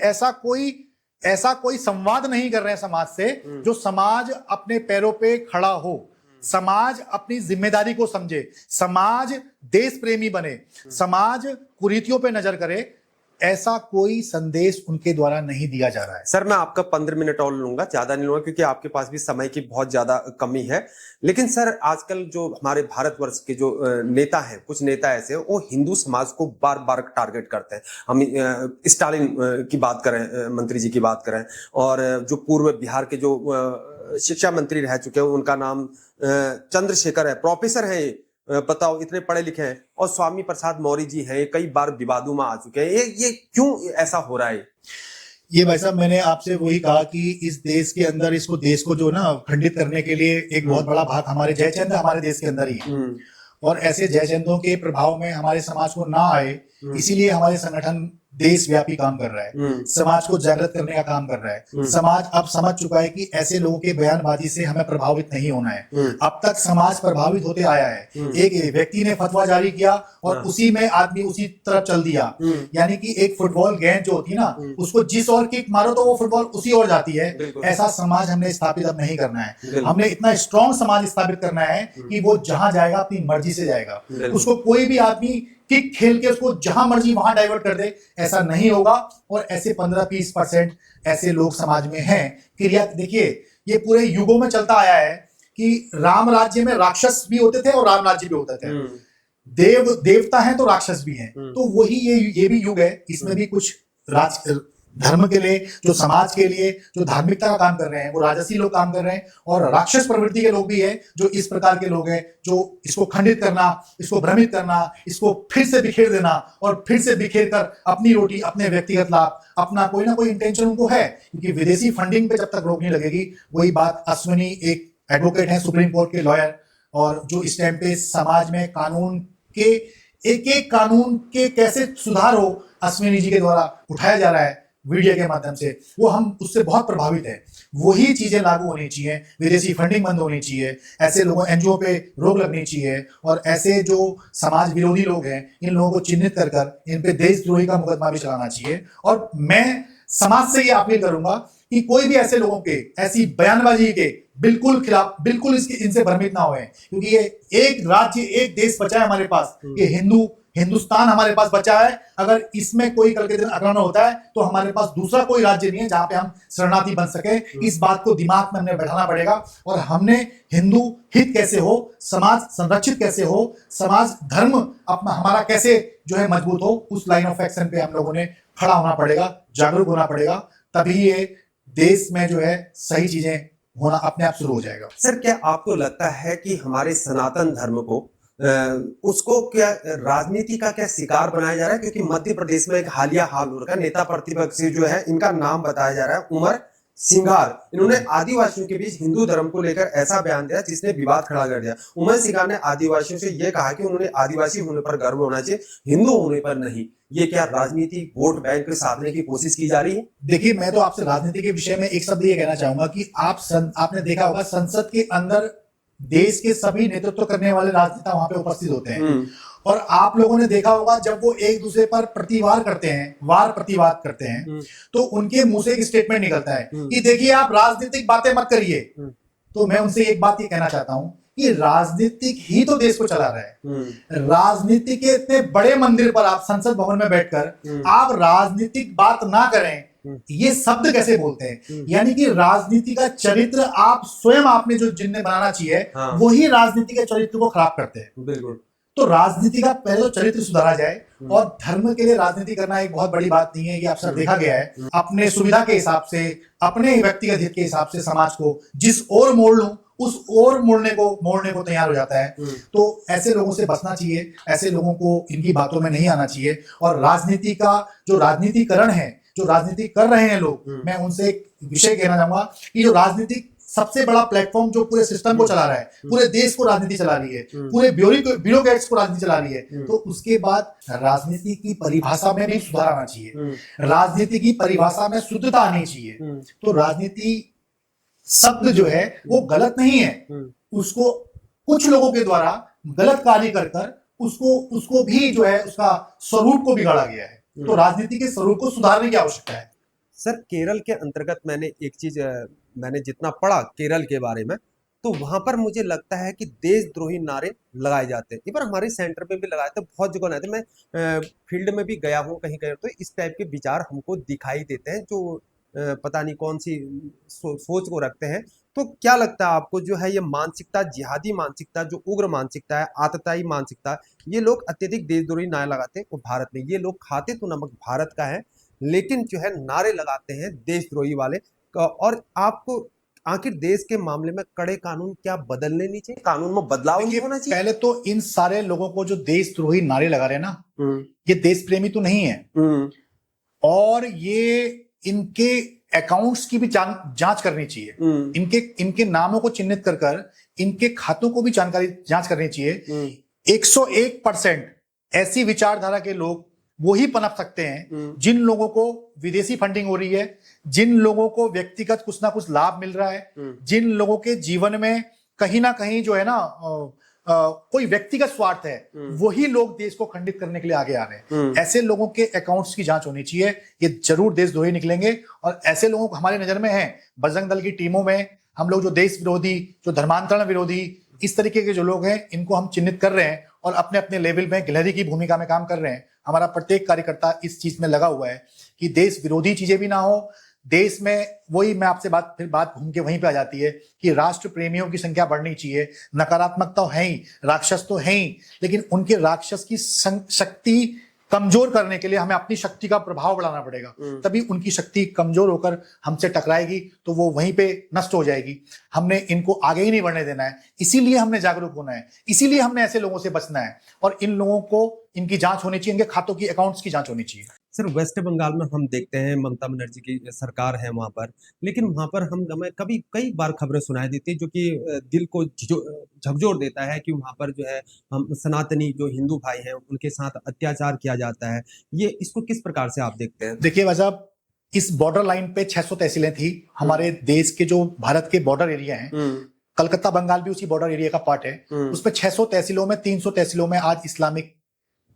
ऐसा कोई संवाद नहीं कर रहे हैं समाज से जो समाज अपने पैरों पे खड़ा हो, समाज अपनी जिम्मेदारी को समझे, समाज देश प्रेमी बने, समाज कुरीतियों पे नजर करे। ऐसा कोई संदेश उनके द्वारा नहीं दिया जा रहा है। सर मैं आपका 15 मिनट और लूंगा, ज्यादा नहीं लूंगा, क्योंकि आपके पास भी समय की बहुत ज्यादा कमी है। लेकिन सर आजकल जो हमारे भारतवर्ष के जो नेता हैं, कुछ नेता ऐसे हैं, वो हिंदू समाज को बार बार टारगेट करते हैं। हम स्टालिन की बात करें, मंत्री जी की बात करें, और जो पूर्व बिहार के जो शिक्षा मंत्री रह चुके हैं, उनका नाम चंद्रशेखर है, प्रोफेसर है, बताओ इतने पढ़े लिखे हैं, और स्वामी प्रसाद मौर्य जी हैं, कई बार विवादों में आ चुके हैं। ये क्यों ऐसा हो रहा है? ये भाई साहब, मैंने आपसे वही कहा कि इस देश के अंदर इसको देश को जो ना खंडित करने के लिए एक बहुत बड़ा भाग हमारे जयचंद हमारे देश के अंदर ही है, और ऐसे जयचंदों के प्रभाव में हमारे समाज को ना आए, इसीलिए हमारे संगठन देशव्यापी काम कर रहा है, समाज को जागृत करने का काम कर रहा है। समाज अब समझ चुका है कि ऐसे लोगों के बयानबाजी से हमें प्रभावित नहीं होना है। अब तक समाज प्रभावित होते आया है। एक व्यक्ति ने फतवा जारी किया और उसी में आदमी उसी तरफ चल दिया। यानी कि एक फुटबॉल गेंद जो होती है ना, उसको जिस ओर किक मारो तो वो फुटबॉल उसी ओर जाती है। ऐसा समाज हमने स्थापित अब नहीं करना है। हमने इतना स्ट्रॉन्ग समाज स्थापित करना है कि वो जहां जाएगा अपनी मर्जी से जाएगा, उसको कोई भी आदमी किक खेल के उसको जहां मर्जी वहां डाइवर्ट कर दे, ऐसा नहीं होगा। और ऐसे 15-20% ऐसे लोग समाज में हैं। क्रिया देखिए, ये पूरे युगों में चलता आया है कि राम राज्य में राक्षस भी होते थे और राम राज्य भी होते थे। देवता हैं तो राक्षस भी हैं। तो वही ये भी युग है। इसमें भी कुछ धर्म के लिए, जो समाज के लिए, जो धार्मिकता का काम कर रहे हैं, वो राजसी लोग काम कर रहे हैं, और राक्षस प्रवृत्ति के लोग भी हैं जो इस प्रकार के लोग हैं जो इसको खंडित करना, इसको भ्रमित करना, इसको फिर से बिखेर देना, और फिर से बिखेर कर अपनी रोटी, अपने व्यक्तिगत लाभ, अपना कोई ना कोई इंटेंशन उनको है। क्योंकि विदेशी फंडिंग पे जब तक रोक नहीं लगेगी, वही बात, अश्विनी एक एडवोकेट है, सुप्रीम कोर्ट के लॉयर, और जो इस टाइम पे समाज में कानून के एक कानून के कैसे सुधार हो अश्विनी जी के द्वारा उठाया जा रहा है मीडिया के माध्यम से, वो हम उससे बहुत प्रभावित है। वही चीजें लागू होनी चाहिए, विदेशी फंडिंग बंद होनी चाहिए, ऐसे लोगों एनजीओ पे रोक लगनी चाहिए, और ऐसे जो समाज विरोधी लोग हैं इन लोगों को चिन्हित कर इन पे देशद्रोही का मुकदमा भी चलाना चाहिए। और मैं समाज से ये अपील करूंगा कि कोई भी ऐसे लोगों के, ऐसी बयानबाजी के बिल्कुल खिलाफ, बिल्कुल इनसे भ्रमित ना हुए, क्योंकि ये एक राज्य, एक देश बचा है हमारे पास, ये हिंदुस्तान हमारे पास बचा है। अगर इसमें कोई कल के दिन आक्रमण होता है तो हमारे पास दूसरा कोई राज्य नहीं है जहां पे हम शरणार्थी बन सके। इस बात को दिमाग में हमने बैठाना पड़ेगा, और हमने हिंदू हित कैसे हो, समाज संरक्षित कैसे हो, समाज धर्म अपना हमारा कैसे जो है मजबूत हो, उस लाइन ऑफ एक्शन पे हम लोगों ने खड़ा होना पड़ेगा, जागरूक होना पड़ेगा। तभी ये देश में जो है सही चीजें होना अपने आप शुरू हो जाएगा। सर क्या आपको लगता है कि हमारे सनातन धर्म को उसको क्या राजनीति का क्या शिकार बनाया जा रहा है? क्योंकि मध्य प्रदेश में एक हालिया हाल हो रखा है, नेता प्रतिपक्षी जो है, इनका नाम बताया जा रहा है उमर सिंगार। इन्होंने आदिवासियों के बीच हिंदू धर्म को लेकर ऐसा बयान दिया जिसने विवाद खड़ा कर दिया। उमर सिंगार ने आदिवासियों से यह कहा कि उन्होंने आदिवासी होने पर गर्व होना चाहिए, हिंदू होने पर नहीं। ये क्या राजनीति वोट बैंक साधने की कोशिश की जा रही है? देखिए, मैं तो आपसे राजनीति के विषय में एक शब्द ये कहना चाहूंगा कि आपने देखा होगा संसद के अंदर देश के सभी नेतृत्व करने वाले राजनेता वहां पे उपस्थित होते हैं, और आप लोगों ने देखा होगा जब वो एक दूसरे पर प्रतिवाद करते हैं, वार प्रतिवाद करते हैं, तो उनके मुंह से एक स्टेटमेंट निकलता है कि देखिए आप राजनीतिक बातें मत करिए। तो मैं उनसे एक बात ये कहना चाहता हूं कि राजनीतिक ही तो देश को चला रहा है। राजनीति के इतने बड़े मंदिर पर आप संसद भवन में बैठकर आप राजनीतिक बात ना करें, ये शब्द कैसे बोलते हैं? यानी कि राजनीति का चरित्र आप स्वयं, आपने जो जिन्हें बनाना चाहिए, वही राजनीति के चरित्र को खराब करते हैं। बिल्कुल। तो राजनीति का पहले तो चरित्र सुधारा जाए, और धर्म के लिए राजनीति करना एक बहुत बड़ी बात नहीं है, ये अक्सर देखा गया है। अपने सुविधा के हिसाब से, अपने व्यक्तिगत हित के हिसाब से समाज को जिस ओर मोड़ लूं उस ओर मोड़ने को तैयार हो जाता है। तो ऐसे लोगों से बचना चाहिए, ऐसे लोगों को इनकी बातों में नहीं आना चाहिए। और राजनीति का जो राजनीतिकरण है, जो राजनीति कर रहे हैं लोग, मैं उनसे एक विषय कहना चाहूंगा कि जो राजनीतिक सबसे बड़ा प्लेटफॉर्म जो पूरे सिस्टम को चला रहा है, पूरे देश को राजनीति चला रही है, पूरे ब्यूरोक्रेट्स को राजनीति चला रही है, तो उसके बाद राजनीति की परिभाषा में भी सुधार आना चाहिए, राजनीति की परिभाषा में शुद्धता आनी चाहिए। तो राजनीति शब्द जो है वो गलत नहीं है, उसको कुछ लोगों के द्वारा गलत कार्य कर उसको भी जो है उसका स्वरूप को बिगाड़ा गया है। तो राजनीति के स्वरूप को सुधारने की आवश्यकता है। सर, केरल के अंतर्गत मैंने एक चीज, मैंने जितना पढ़ा केरल के बारे में, तो वहां पर मुझे लगता है कि देशद्रोही नारे लगाए जाते हैं। एक बार हमारे सेंटर पे भी लगाए थे, बहुत जगह लगाए थे, मैं फील्ड में भी गया हूँ कहीं कहीं, तो इस टाइप के विचार हमको दिखाई देते हैं जो पता नहीं कौन सी सोच को रखते हैं। तो क्या लगता है आपको, जो है ये मानसिकता, जिहादी मानसिकता, जो उग्र मानसिकता है, आतताई मानसिकता, ये लोग अत्यधिक देशद्रोही नारे लगाते हैं। और भारत में ये लोग खाते तो नमक भारत का है, लेकिन जो है नारे लगाते हैं देशद्रोही वाले। और आपको आखिर देश के मामले में कड़े कानून क्या बदलने नहीं चाहिए, कानून में बदलाव नहीं होना चाहिए? पहले तो इन सारे लोगों को जो देशद्रोही नारे लगा रहे हैं ना, ये देश प्रेमी तो नहीं है, और ये इनके अकाउंट्स की भी जांच करनी चाहिए। इनके नामों को चिन्हित कर इनके खातों को भी जांच करनी चाहिए। 101% ऐसी विचारधारा के लोग वो ही पनप सकते हैं जिन लोगों को विदेशी फंडिंग हो रही है, जिन लोगों को व्यक्तिगत कुछ ना कुछ लाभ मिल रहा है, जिन लोगों के जीवन में कहीं ना कहीं जो है ना कोई व्यक्तिगत स्वार्थ है, वही लोग देश को खंडित करने के लिए आगे आ रहे हैं। ऐसे लोगों के अकाउंट्स की जांच होनी चाहिए, ये जरूर देशद्रोही निकलेंगे। और ऐसे लोगों को हमारे नजर में है, बजरंग दल की टीमों में हम लोग जो देश विरोधी, जो धर्मांतरण विरोधी, इस तरीके के जो लोग हैं, इनको हम चिन्हित कर रहे हैं और अपने अपने लेवल में गिलहरी की भूमिका में काम कर रहे हैं। हमारा प्रत्येक कार्यकर्ता इस चीज में लगा हुआ है कि देश विरोधी चीजें भी ना हो देश में। वही मैं आपसे फिर बात घूम के वहीं पे आ जाती है कि राष्ट्र प्रेमियों की संख्या बढ़नी चाहिए। नकारात्मक तो है ही, राक्षस तो है ही, लेकिन उनके राक्षस की शक्ति कमजोर करने के लिए हमें अपनी शक्ति का प्रभाव बढ़ाना पड़ेगा, तभी उनकी शक्ति कमजोर होकर हमसे टकराएगी तो वो वहीं पे नष्ट हो जाएगी। हमने इनको आगे ही नहीं बढ़ने देना है, इसीलिए हमने जागरूक होना है, इसीलिए हमने ऐसे लोगों से बचना है, और इन लोगों को इनकी जांच होनी चाहिए, इनके खातों की, अकाउंट्स की जांच होनी चाहिए। सर, वेस्ट बंगाल में हम देखते हैं ममता बनर्जी की सरकार है वहां पर, लेकिन वहां पर हमें कई बार खबरें सुनाई देती है जो कि दिल को झकझोर देता है कि वहां पर जो है हम सनातनी जो हिंदू भाई हैं उनके साथ अत्याचार किया जाता है। ये इसको किस प्रकार से आप देखते हैं? देखिए भाई साहब, इस बॉर्डर लाइन पे 600 तहसीलें थी हमारे देश के, जो भारत के बॉर्डर एरिया हैं। कलकत्ता बंगाल भी उसी बॉर्डर एरिया का पार्ट है। उसमें 600 तहसीलों में 300 तहसीलों में आज इस्लामिक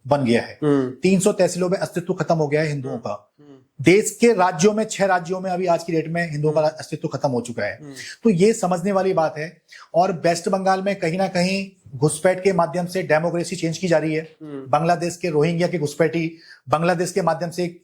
बन गया है। 300 तहसीलों में अस्तित्व खत्म हो गया है हिंदुओं का। देश के राज्यों में 6 राज्यों में अभी आज की डेट में हिंदुओं का अस्तित्व खत्म हो चुका है। तो ये समझने वाली बात है। और वेस्ट बंगाल में कहीं ना कहीं घुसपैठ के माध्यम से डेमोक्रेसी चेंज की जा रही है। बांग्लादेश के रोहिंग्या के घुसपैठी बांग्लादेश के माध्यम से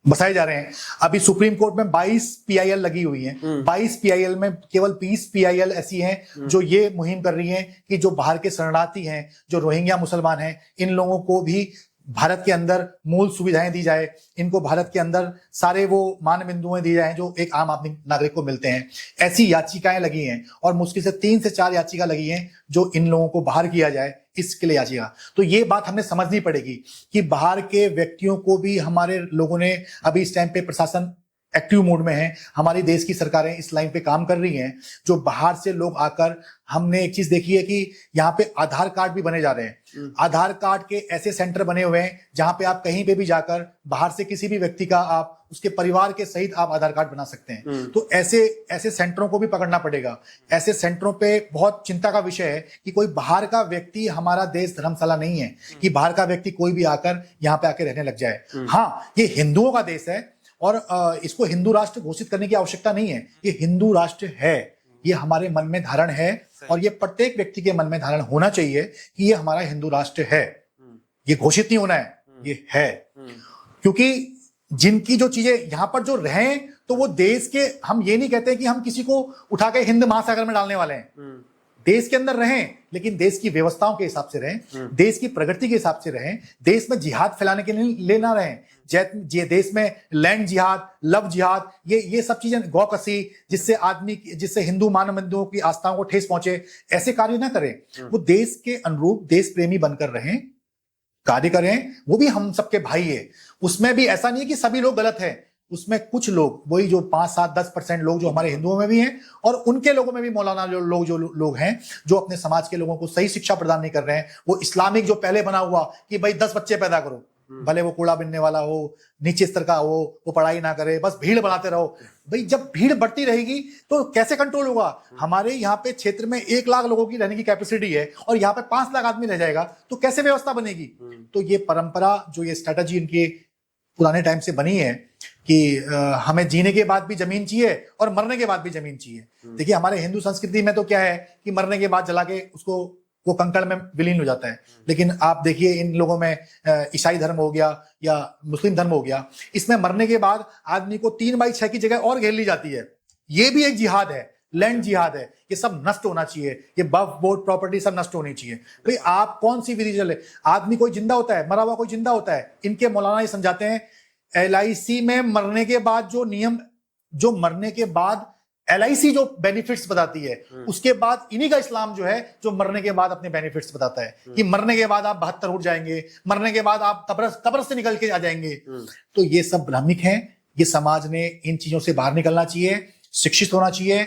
बसाए जा रहे हैं। अभी सुप्रीम कोर्ट में 22 PIL लगी हुई हैं। 22 PIL में केवल 20 PIL ऐसी हैं जो ये मुहिम कर रही हैं कि जो बाहर के शरणार्थी हैं, जो रोहिंग्या मुसलमान हैं, इन लोगों को भी भारत के अंदर मूल सुविधाएं दी जाए, इनको भारत के अंदर सारे वो मान बिंदुएं दी जाए जो एक आम आदमी नागरिक को मिलते हैं। ऐसी याचिकाएं लगी हैं और मुश्किल से 3 से 4 याचिका लगी हैं जो इन लोगों को बाहर किया जाए, इसके लिए याचिका। तो ये बात हमने समझनी पड़ेगी कि बाहर के व्यक्तियों को भी हमारे लोगों ने, अभी इस टाइम पे प्रशासन एक्टिव मोड में है, हमारी देश की सरकारें इस लाइन पे काम कर रही हैं। जो बाहर से लोग आकर, हमने एक चीज देखी है कि यहाँ पे आधार कार्ड भी बने जा रहे हैं। आधार कार्ड के ऐसे सेंटर बने हुए हैं जहां पे आप कहीं पे भी जाकर बाहर से किसी भी व्यक्ति का, आप उसके परिवार के सहित आप आधार कार्ड बना सकते हैं। तो ऐसे सेंटरों को भी पकड़ना पड़ेगा। ऐसे सेंटरों पे बहुत चिंता का विषय है कि कोई बाहर का व्यक्ति, हमारा देश धर्मशाला नहीं है कि बाहर का व्यक्ति कोई भी आकर यहाँ पे आके रहने लग जाए। हाँ, ये हिंदुओं का देश है और इसको हिंदू राष्ट्र घोषित करने की आवश्यकता नहीं है। ये हिंदू राष्ट्र है, ये हमारे मन में धारण है और ये प्रत्येक व्यक्ति के मन में धारण होना चाहिए कि ये हमारा हिंदू राष्ट्र है। ये घोषित नहीं होना है, ये है। क्योंकि जिनकी जो चीजें यहां पर जो रहे, तो वो देश के, हम ये नहीं कहते कि हम किसी को उठा के हिंद महासागर में डालने वाले हैं। देश के अंदर रहें लेकिन देश की व्यवस्थाओं के हिसाब से रहें, देश की प्रगति के हिसाब से रहें, देश में जिहाद फैलाने के लिए ना रहें। ये देश में लैंड जिहाद, लव जिहाद, ये सब चीजें, गौकसी, जिससे हिंदू मानवंदों की आस्थाओं को ठेस पहुंचे, ऐसे कार्य ना करें। वो देश के अनुरूप देश प्रेमी बनकर रहें, कार्य करें। वो भी हम सबके भाई है। उसमें भी ऐसा नहीं है कि सभी लोग गलत हैं। उसमें कुछ लोग, वही जो 5, 7, 10% लोग जो हमारे हिंदुओं में भी हैं, और उनके लोगों में भी मौलाना जो लोग हैं जो अपने समाज के लोगों को सही शिक्षा प्रदान नहीं कर रहे हैं। वो इस्लामिक जो पहले बना हुआ कि भाई 10 बच्चे पैदा करो, भले वो कूड़ा बिनने वाला हो, नीचे स्तर का हो, वो पढ़ाई ना करे, बस भीड़ बनाते रहो। भाई जब भीड़ बढ़ती रहेगी तो कैसे कंट्रोल होगा? हमारे यहाँ पे क्षेत्र में 1 लाख लोगों की रहने की कैपेसिटी है और यहाँ पे 5 लाख आदमी रह जाएगा, तो कैसे व्यवस्था बनेगी? तो ये परंपरा, जो ये स्ट्रेटजी इनके पुराने टाइम से बनी है कि हमें जीने के बाद भी जमीन चाहिए और मरने के बाद भी जमीन चाहिए। देखिए हमारे हिंदू संस्कृति में तो क्या है कि मरने के बाद जला के उसको वो कंकड़ में विलीन हो जाता है। लेकिन आप देखिए इन लोगों में ईसाई धर्म हो गया या मुस्लिम धर्म हो गया, इसमें मरने के बाद आदमी को 3/6 की जगह और घेर ली जाती है। ये भी एक जिहाद है, लैंड जिहाद है। ये सब नष्ट होना चाहिए। ये बफ बोर्ड प्रॉपर्टी सब नष्ट होनी चाहिए। भाई आप कौन सी विधि चले? आदमी कोई जिंदा होता है, मरा हुआ कोई जिंदा होता है। इनके मौलाना ये समझाते हैं LIC में मरने के बाद जो नियम, जो मरने के बाद LIC जो बेनिफिट्स बताती है, उसके बाद इन्हीं का इस्लाम जो है जो मरने के बाद अपने बेनिफिट्स बताता है कि मरने के बाद आप 72 उठ जाएंगे, मरने के बाद आप कब्र से निकल के आ जाएंगे। तो ये सब भ्रामिक है। ये समाज ने इन चीजों से बाहर निकलना चाहिए, शिक्षित होना चाहिए।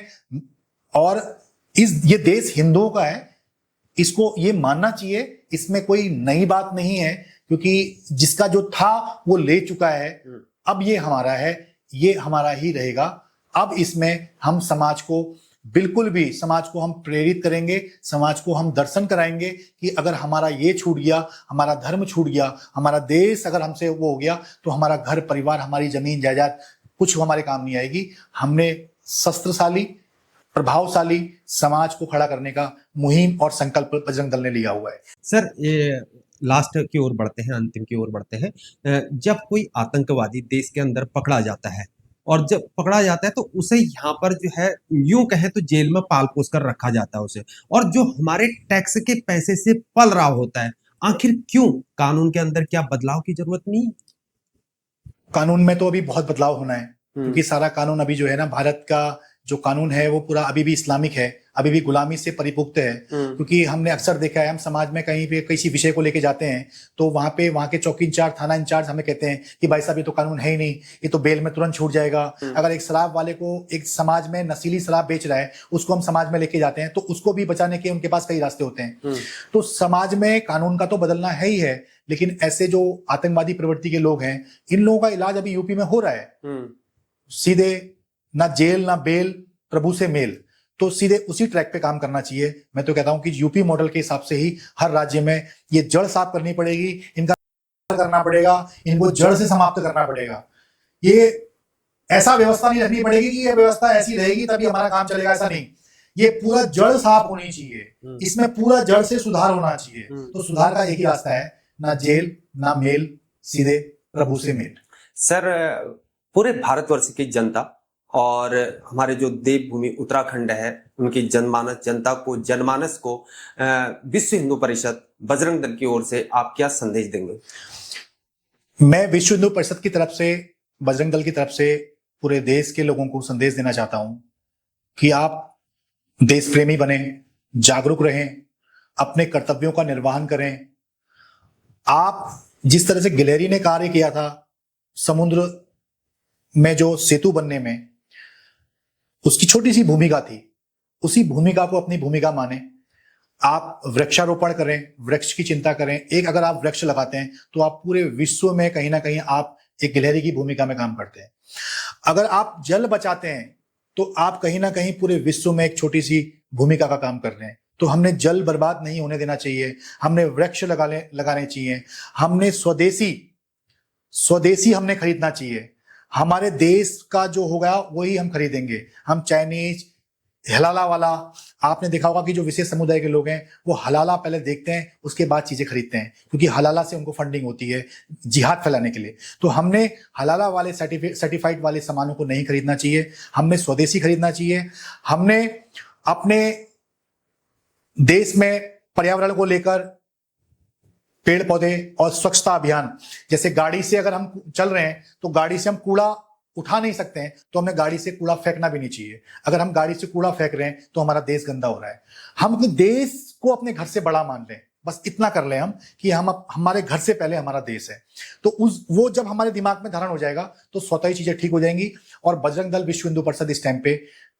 और ये देश हिंदुओं का है, इसको ये मानना चाहिए। इसमें कोई नई बात नहीं है, क्योंकि जिसका जो था वो ले चुका है। अब ये हमारा है, ये हमारा ही रहेगा। अब इसमें हम समाज को बिल्कुल भी, समाज को हम प्रेरित करेंगे, समाज को हम दर्शन कराएंगे कि अगर हमारा ये छूट गया, हमारा धर्म छूट गया, हमारा देश अगर हमसे वो हो गया, तो हमारा घर परिवार, हमारी जमीन जायदाद कुछ हमारे काम नहीं आएगी। हमने शस्त्रशाली, प्रभावशाली समाज को खड़ा करने का मुहिम और संकल्प बजरंग दल ने लिया हुआ है। सर, ये लास्ट की ओर बढ़ते हैं, अंतिम की ओर बढ़ते हैं। जब कोई आतंकवादी देश के अंदर पकड़ा जाता है, और जब पकड़ा जाता है तो उसे यहाँ पर जो है, यूं कहें तो जेल में पाल पोस कर रखा जाता है उसे, और जो हमारे टैक्स के पैसे से पल रहा होता है। आखिर क्यों? कानून के अंदर क्या बदलाव की जरूरत नहीं? कानून में तो अभी बहुत बदलाव होना है, क्योंकि सारा कानून अभी जो है ना, भारत का जो कानून है वो पूरा अभी भी इस्लामिक है, अभी भी गुलामी से परिपुक्त है। क्योंकि हमने अक्सर देखा है, हम समाज में कहीं पे किसी विषय को लेके जाते हैं तो वहां के चौकी इंचार्ज, थाना इंचार्ज हमें कहते हैं कि भाई साहब ये तो कानून है ही नहीं, ये तो बेल में तुरंत छूट जाएगा। अगर एक शराब वाले को, एक समाज में नशीली शराब बेच रहा है, उसको हम समाज में लेके जाते हैं तो उसको भी बचाने के उनके पास कई रास्ते होते हैं। तो समाज में कानून का तो बदलना है ही है, लेकिन ऐसे जो आतंकवादी प्रवृत्ति के लोग हैं, इन लोगों का इलाज अभी यूपी में हो रहा है। सीधे ना जेल ना बेल, प्रभु से मेल। तो सीधे उसी ट्रैक पे काम करना चाहिए। मैं तो कहता हूं कि यूपी मॉडल के हिसाब से ही हर राज्य में ये जड़ साफ करनी पड़ेगी, इनका करना पड़ेगा, इनको जड़ से समाप्त करना पड़ेगा। ये ऐसा व्यवस्था नहीं रखनी पड़ेगी कि ये व्यवस्था ऐसी रहेगी तभी हमारा काम चलेगा, ऐसा नहीं। ये पूरा जड़ साफ होनी चाहिए, इसमें पूरा जड़ से सुधार होना चाहिए। तो सुधार का एक ही रास्ता है, ना जेल ना मेल, सीधे प्रभु से मेल। सर, पूरे भारतवर्ष की जनता और हमारे जो देवभूमि उत्तराखंड है, उनकी जनमानस को विश्व हिंदू परिषद बजरंग दल की ओर से आप क्या संदेश देंगे? मैं विश्व हिंदू परिषद की तरफ से, बजरंग दल की तरफ से पूरे देश के लोगों को संदेश देना चाहता हूं कि आप देश प्रेमी बने, जागरूक रहें, अपने कर्तव्यों का निर्वहन करें। आप जिस तरह से गिलहरी ने कार्य किया था समुद्र में जो सेतु बनने में, उसकी छोटी सी भूमिका थी, उसी भूमिका को अपनी भूमिका माने। आप वृक्षारोपण करें, वृक्ष की चिंता करें। एक अगर आप वृक्ष लगाते हैं तो आप पूरे विश्व में कहीं ना कहीं आप एक गिलहरी की भूमिका में काम करते हैं। अगर आप जल बचाते हैं तो आप कहीं ना कहीं पूरे विश्व में एक छोटी सी भूमिका का काम कर रहे हैं। तो हमने जल बर्बाद नहीं होने देना चाहिए, हमने वृक्ष लगाने चाहिए, हमने स्वदेशी हमने खरीदना चाहिए। हमारे देश का जो होगा वही हम खरीदेंगे। हम चाइनीज, हलाला वाला, आपने देखा होगा कि जो विशेष समुदाय के लोग हैं वो हलाला पहले देखते हैं, उसके बाद चीजें खरीदते हैं, क्योंकि हलाला से उनको फंडिंग होती है जिहाद फैलाने के लिए। तो हमने हलाला वाले सर्टिफाइड वाले सामानों को नहीं खरीदना चाहिए, हमने स्वदेशी खरीदना चाहिए। हमने अपने देश में पर्यावरण को लेकर पेड़ पौधे और स्वच्छता अभियान, जैसे गाड़ी से अगर हम चल रहे हैं तो गाड़ी से हम कूड़ा उठा नहीं सकते हैं, तो हमें गाड़ी से कूड़ा फेंकना भी नहीं चाहिए। अगर हम गाड़ी से कूड़ा फेंक रहे हैं तो हमारा देश गंदा हो रहा है। हम अपने देश को अपने घर से बड़ा मान लें, बस इतना कर लें हम कि हमारे घर से पहले हमारा देश है। तो वो जब हमारे दिमाग में धारण हो जाएगा तो स्वतः ही चीजें ठीक हो जाएंगी। और बजरंग दल विश्व हिंदू परिषद इस टाइम पे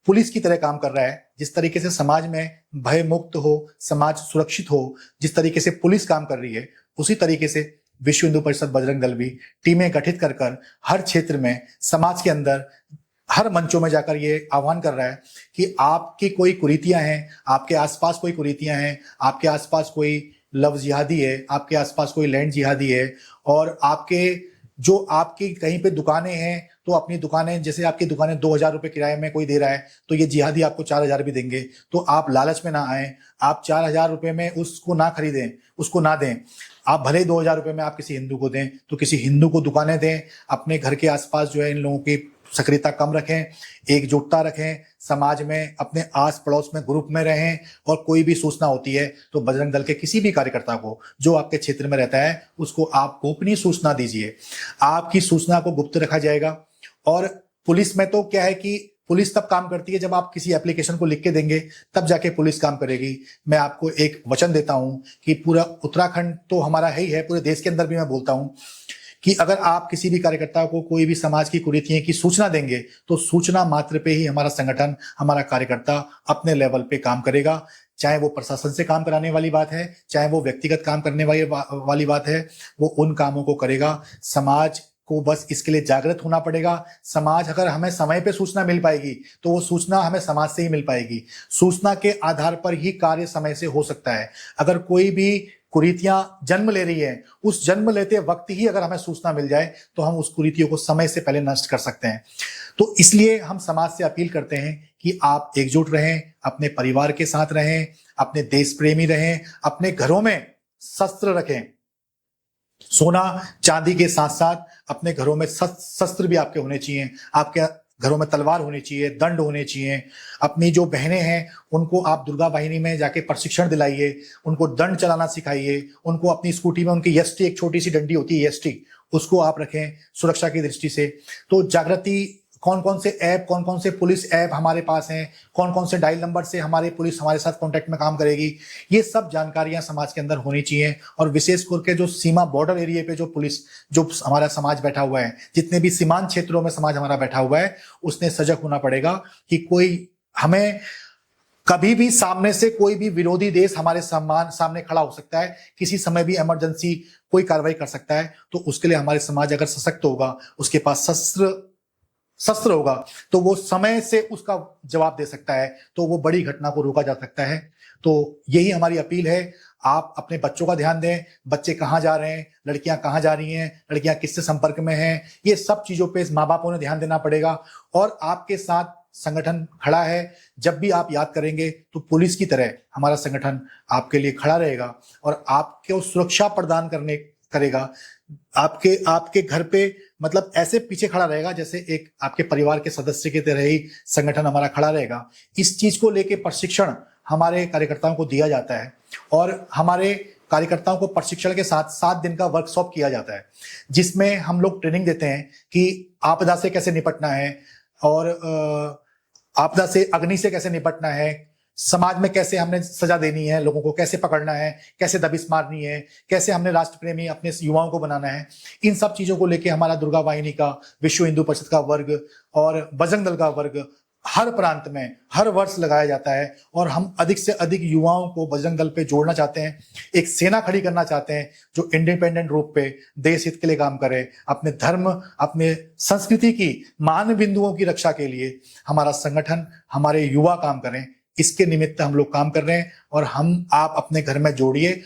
पुलिस की तरह काम कर रहा है। जिस तरीके से समाज में भय मुक्त हो, समाज सुरक्षित हो, जिस तरीके से पुलिस काम कर रही है, उसी तरीके से विश्व हिंदू परिषद बजरंग दल भी टीमें गठित कर कर हर क्षेत्र में, समाज के अंदर, हर मंचों में जाकर ये आह्वान कर रहा है कि आपकी कोई कुरीतियां हैं, आपके आसपास कोई कुरीतियां हैं, आपके आसपास कोई लव जिहादी है, आपके आसपास कोई लैंड जिहादी है, और आपकी कहीं पे दुकानें हैं तो अपनी दुकानें, जैसे आपकी दुकानें 2,000 रुपए किराए में कोई दे रहा है तो ये जिहादी आपको 4,000 भी देंगे, तो आप लालच में ना आए, आप 4,000 रुपए में उसको ना खरीदें, उसको ना दें। आप भले ही 2,000 रुपए में आप किसी हिंदू को दें तो किसी हिंदू को दुकानें दें। अपने घर के आसपास जो है इन लोगों की सक्रियता कम रखें, एकजुटता रखें, समाज में अपने आस पड़ोस में ग्रुप में रहें, और कोई भी सूचना होती है तो बजरंग दल के किसी भी कार्यकर्ता को जो आपके क्षेत्र में रहता है उसको आप गोपनीय सूचना दीजिए। आपकी सूचना को गुप्त रखा जाएगा। और पुलिस में तो क्या है कि पुलिस तब काम करती है जब आप किसी एप्लीकेशन को लिख के देंगे, तब जाके पुलिस काम करेगी। मैं आपको एक वचन देता हूं कि पूरा उत्तराखंड तो हमारा है ही है, पूरे देश के अंदर भी मैं बोलता हूं कि अगर आप किसी भी कार्यकर्ता को कोई भी समाज की कुरीतियों की सूचना देंगे तो सूचना मात्र पे ही हमारा संगठन, हमारा कार्यकर्ता अपने लेवल पे काम करेगा। चाहे वो प्रशासन से काम कराने वाली बात है, चाहे वो व्यक्तिगत काम करने वाली बात है, वो उन कामों को करेगा। समाज को बस इसके लिए जागृत होना पड़ेगा। समाज, अगर हमें समय पे सूचना मिल पाएगी तो वो सूचना हमें समाज से ही मिल पाएगी। सूचना के आधार पर ही कार्य समय से हो सकता है। अगर कोई भी कुरीतियां जन्म ले रही है, उस जन्म लेते वक्त ही अगर हमें सूचना मिल जाए तो हम उस कुरीतियों को समय से पहले नष्ट कर सकते हैं। तो इसलिए हम समाज से अपील करते हैं कि आप एकजुट रहें, अपने परिवार के साथ रहें, अपने देश प्रेमी रहें, अपने घरों में शस्त्र रखें। सोना चांदी के साथ साथ अपने घरों में शस्त्र भी आपके होने चाहिए। आपके घरों में तलवार होनी चाहिए, दंड होने चाहिए। अपनी जो बहनें हैं उनको आप दुर्गा वाहिनी में जाके प्रशिक्षण दिलाइए, उनको दंड चलाना सिखाइए, उनको अपनी स्कूटी में उनकी एसटी, एक छोटी सी डंडी होती है एसटी, उसको आप रखें सुरक्षा की दृष्टि से। तो जागृति, कौन कौन से ऐप, कौन कौन से पुलिस ऐप हमारे पास हैं, कौन कौन से डायल नंबर से हमारे पुलिस हमारे साथ कांटेक्ट में काम करेगी, ये सब जानकारियां समाज के अंदर होनी चाहिए। और विशेष करके जो सीमा बॉर्डर एरिया पे जो पुलिस, जो हमारा समाज बैठा हुआ है, जितने भी सीमांत क्षेत्रों में समाज हमारा बैठा हुआ है, उसने सजग होना पड़ेगा कि कोई हमें कभी भी सामने से कोई भी विरोधी देश हमारे सामने खड़ा हो सकता है, किसी समय भी इमरजेंसी कोई कार्रवाई कर सकता है। तो उसके लिए हमारे समाज अगर सशक्त होगा, उसके पास शस्त्र होगा, तो वो समय से उसका जवाब दे सकता है, तो वो बड़ी घटना को रोका जा सकता है। तो यही हमारी अपील है। आप अपने बच्चों का ध्यान दें, बच्चे कहाँ जा रहे हैं, लड़कियां कहाँ जा रही हैं, लड़कियां किससे संपर्क में हैं, ये सब चीजों पे माँ बापों ने ध्यान देना पड़ेगा। और आपके साथ संगठन खड़ा है। जब भी आप याद करेंगे तो पुलिस की तरह हमारा संगठन आपके लिए खड़ा रहेगा और आपको सुरक्षा प्रदान करेगा। आपके घर पे, मतलब ऐसे पीछे खड़ा रहेगा जैसे एक आपके परिवार के सदस्य की तरह ही संगठन हमारा खड़ा रहेगा। इस चीज को लेके प्रशिक्षण हमारे कार्यकर्ताओं को दिया जाता है और हमारे कार्यकर्ताओं को प्रशिक्षण के साथ 7 दिन का वर्कशॉप किया जाता है, जिसमें हम लोग ट्रेनिंग देते हैं कि आपदा से कैसे निपटना है और आपदा से, अग्नि से कैसे निपटना है, समाज में कैसे हमने सजा देनी है, लोगों को कैसे पकड़ना है, कैसे दबिश मारनी है, कैसे हमने राष्ट्र प्रेमी अपने युवाओं को बनाना है। इन सब चीजों को लेके हमारा दुर्गा वाहिनी का, विश्व हिंदू परिषद का वर्ग और बजरंग दल का वर्ग हर प्रांत में हर वर्ष लगाया जाता है और हम अधिक से अधिक युवाओं को बजरंग दल पे जोड़ना चाहते हैं। एक सेना खड़ी करना चाहते हैं जो इंडिपेंडेंट रूप पे देश हित के लिए काम करे, अपने धर्म, अपने संस्कृति की मान बिंदुओं की रक्षा के लिए हमारा संगठन, हमारे युवा काम करें। इसके निमित्त हम लोग काम कर रहे हैं और आप अपने घर में जोड़िए।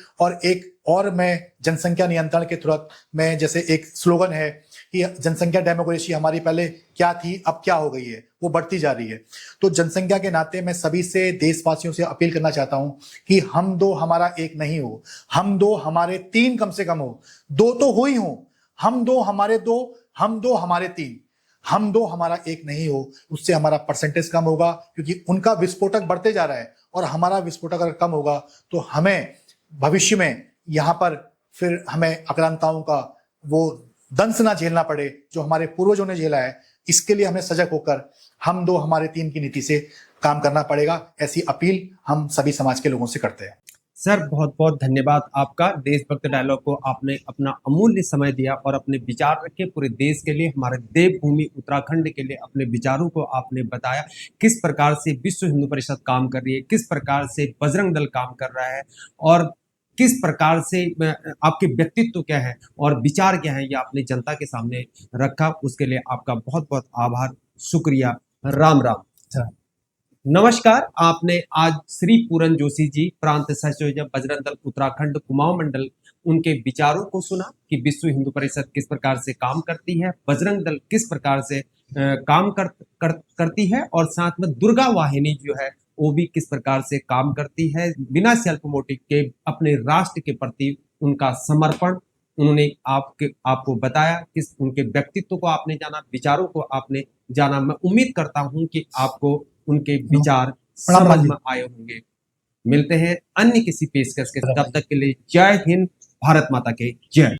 और मैं जनसंख्या नियंत्रण के तुरंत में, जैसे एक स्लोगन है कि जनसंख्या डेमोक्रेसी हमारी पहले क्या थी अब क्या हो गई है, वो बढ़ती जा रही है। तो जनसंख्या के नाते मैं सभी से, देशवासियों से अपील करना चाहता हूं कि हम दो हमारा एक नहीं हो, हम दो हमारे 3 कम से कम हो, 2 तो हो ही हो, हम दो हमारे 2, हम दो हमारे 3। हम दो हमारा एक नहीं हो, उससे हमारा परसेंटेज कम होगा, क्योंकि उनका विस्फोटक बढ़ते जा रहा है और हमारा विस्फोटक अगर कम होगा तो हमें भविष्य में यहाँ पर फिर हमें आक्रांताओं का वो दंश ना झेलना पड़े जो हमारे पूर्वजों ने झेला है। इसके लिए हमें सजग होकर हम दो हमारे तीन की नीति से काम करना पड़ेगा। ऐसी अपील हम सभी समाज के लोगों से करते हैं। सर बहुत बहुत धन्यवाद आपका। देशभक्त डायलॉग को आपने अपना अमूल्य समय दिया और अपने विचार रखे पूरे देश के लिए, हमारे देवभूमि उत्तराखंड के लिए अपने विचारों को आपने बताया। किस प्रकार से विश्व हिंदू परिषद काम कर रही है, किस प्रकार से बजरंग दल काम कर रहा है और किस प्रकार से आपके व्यक्तित्व क्या है और विचार क्या है, ये आपने जनता के सामने रखा। उसके लिए आपका बहुत बहुत आभार, शुक्रिया, राम राम। नमस्कार, आपने आज श्री पूरन जोशी जी, प्रांत सचिव बजरंग दल उत्तराखंड कुमाऊं मंडल, उनके विचारों को सुना कि विश्व हिंदू परिषद किस प्रकार से काम करती है, बजरंग दल किस प्रकार से काम करती है और साथ में दुर्गा वाहिनी जो है वो भी किस प्रकार से काम करती है। बिना सेल्फ मोटिव के अपने राष्ट्र के प्रति उनका समर्पण उन्होंने आपको बताया। किस उनके व्यक्तित्व को आपने जाना, विचारों को आपने जाना। मैं उम्मीद करता हूं कि आपको उनके विचार समझ में आए होंगे। मिलते हैं अन्य किसी पेशकश के, तब तक के लिए जय हिंद, भारत माता के जय।